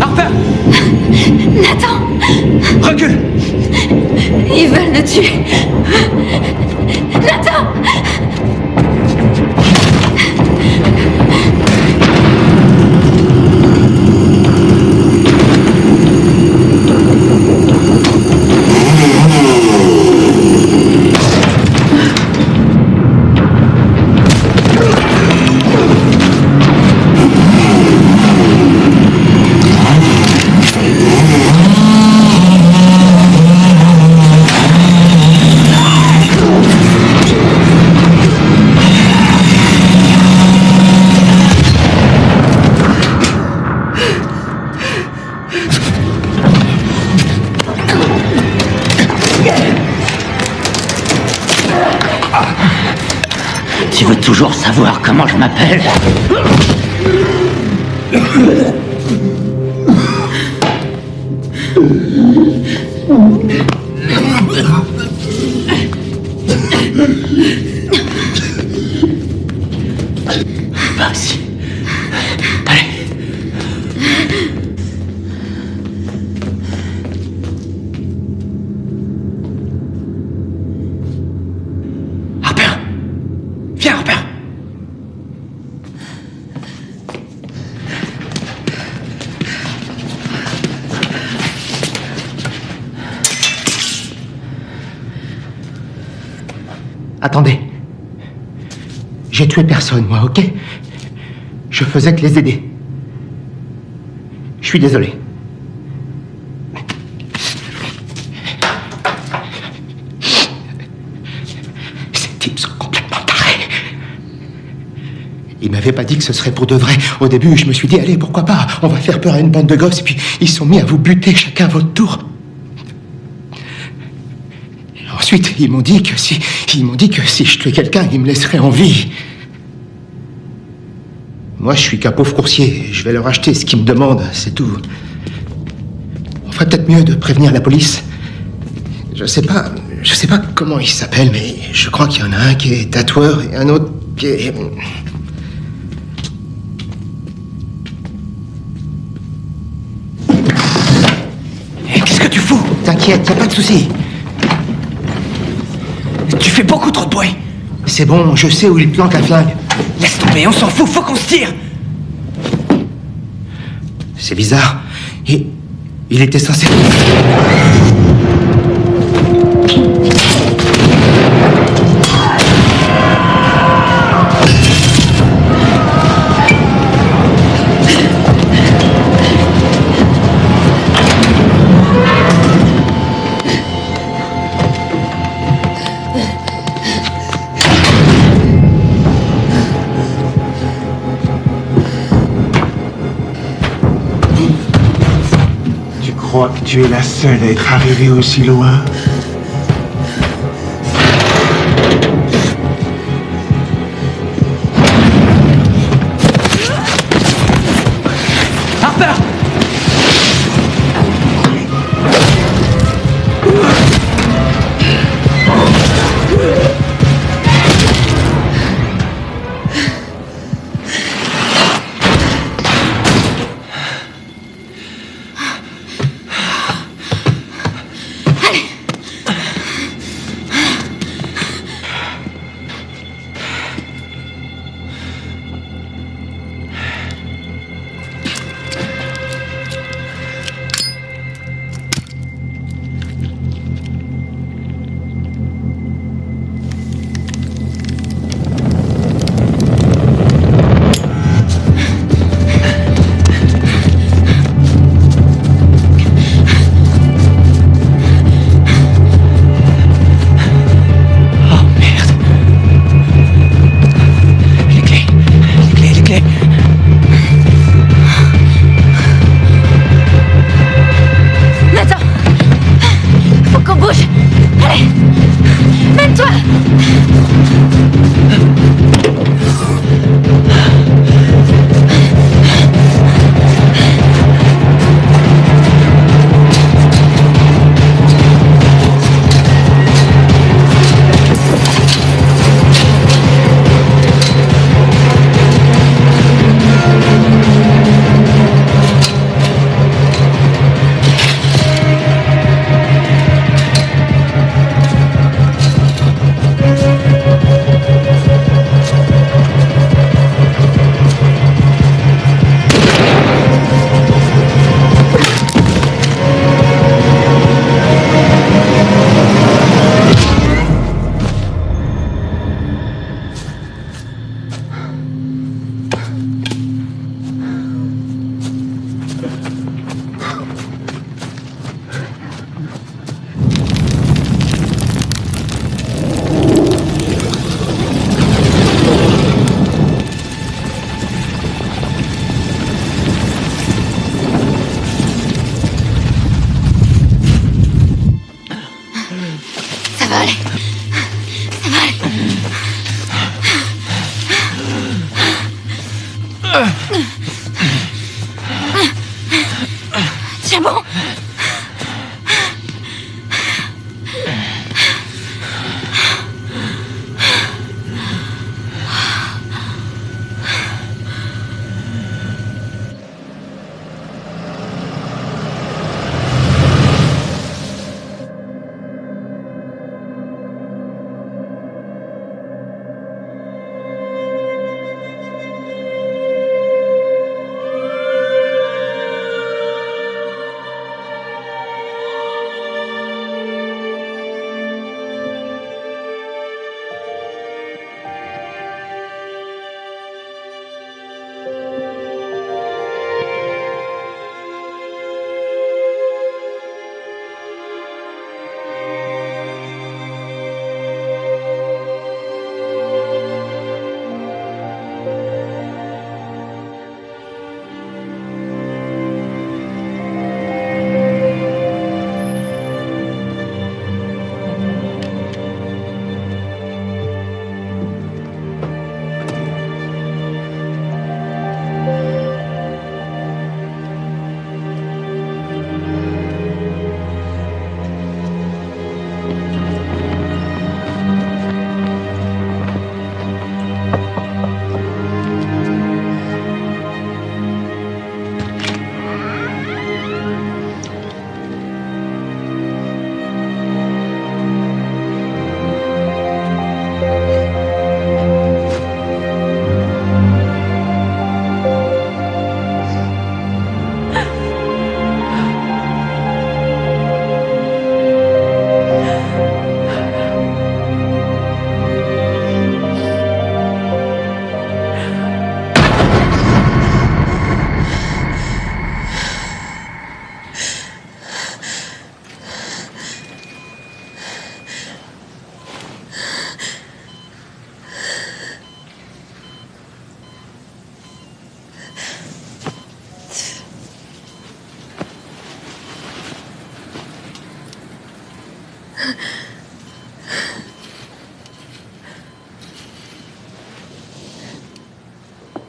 Harper! Nathan! Recule! Ils veulent le tuer! Nathan! Tu veux toujours savoir comment je m'appelle? Vas-y. Allez. Harper! Viens, Harper! Attendez. J'ai tué personne, moi, ok? Je faisais que les aider. Je suis désolé. Ces types sont complètement tarés. Ils m'avaient pas dit que ce serait pour de vrai. Au début, je me suis dit, allez, pourquoi pas? On va faire peur à une bande de gosses. Et puis, ils se sont mis à vous buter chacun à votre tour. Ensuite, ils m'ont dit que si je tuais quelqu'un, ils me laisseraient en vie. Moi, je suis qu'un pauvre coursier. Je vais leur acheter ce qu'ils me demandent, c'est tout. On ferait peut-être mieux de prévenir la police. Je sais pas comment ils s'appellent, mais je crois qu'il y en a un qui est tatoueur et un autre qui est... Et qu'est-ce que tu fous? T'inquiète, y a pas de souci. Tu fais beaucoup trop de bruit. C'est bon, je sais où il planque la flingue. Laisse tomber, on s'en fout, faut qu'on se tire. C'est bizarre. Il était censé... Je crois que tu es la seule à être arrivée aussi loin. Harper!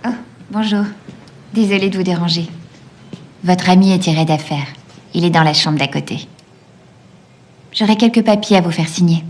Oh, bonjour. Désolée de vous déranger. Votre ami est tiré d'affaire. Il est dans la chambre d'à côté. J'aurai quelques papiers à vous faire signer.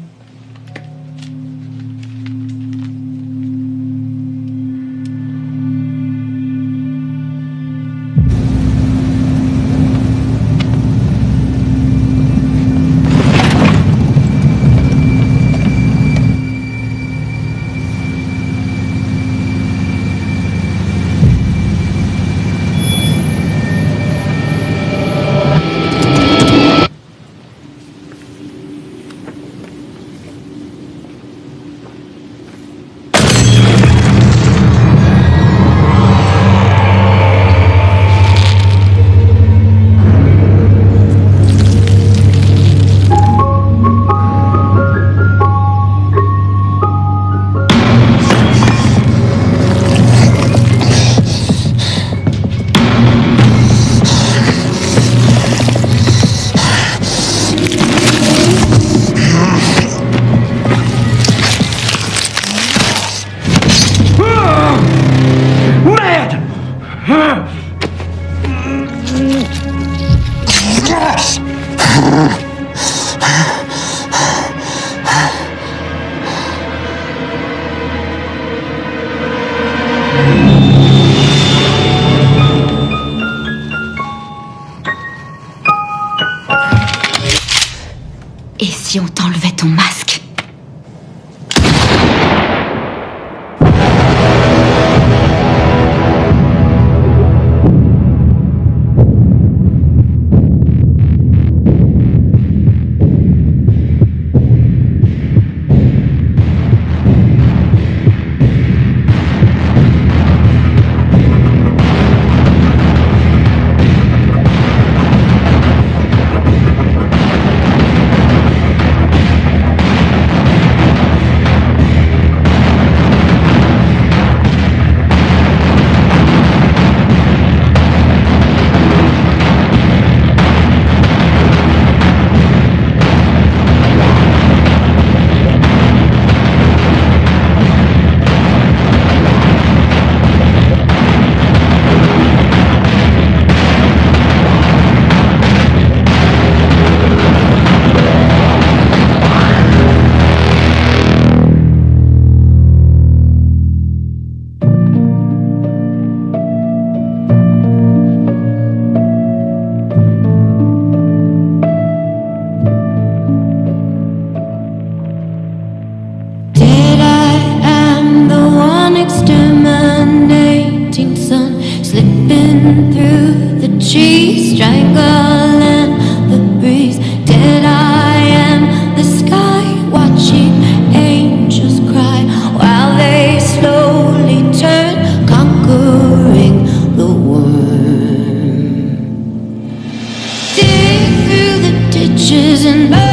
Et si on t'enlevait ton masque? And